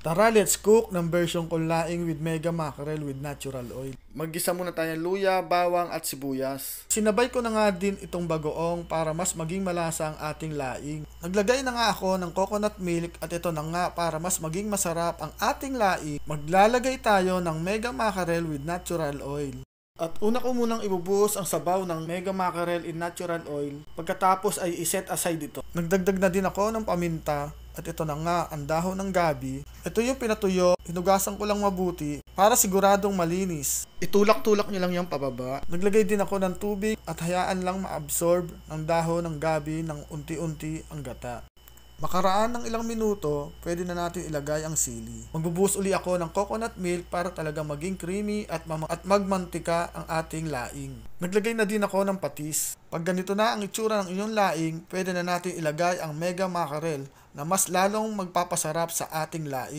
Tara, let's cook ng version kong laing with mega mackerel with natural oil. Maggisa muna tayo ng luya, bawang at sibuyas. Sinabay ko na nga din itong bagoong para mas maging malasa ang ating laing. Naglagay na nga ako ng coconut milk at ito na nga para mas maging masarap ang ating laing. Maglalagay tayo ng mega mackerel with natural oil. At una ko munang ibubuhos ang sabaw ng mega mackerel in natural oil. Pagkatapos ay iset aside ito. Nagdagdag na din ako ng paminta. At ito na nga, ang dahon ng gabi. Ito yung pinatuyo, hinugasan ko lang mabuti para siguradong malinis. Itulak-tulak nyo lang yung pababa. Naglagay din ako ng tubig at hayaan lang ma-absorb ng dahon ng gabi ng unti-unti ang gata. Makaraan ng ilang minuto, pwede na natin ilagay ang sili. Magbubuhos uli ako ng coconut milk para talagang maging creamy at magmantika ang ating laing. Naglagay na din ako ng patis. Pag ganito na ang itsura ng inyong laing, pwede na natin ilagay ang mega mackerel na mas lalong magpapasarap sa ating laing.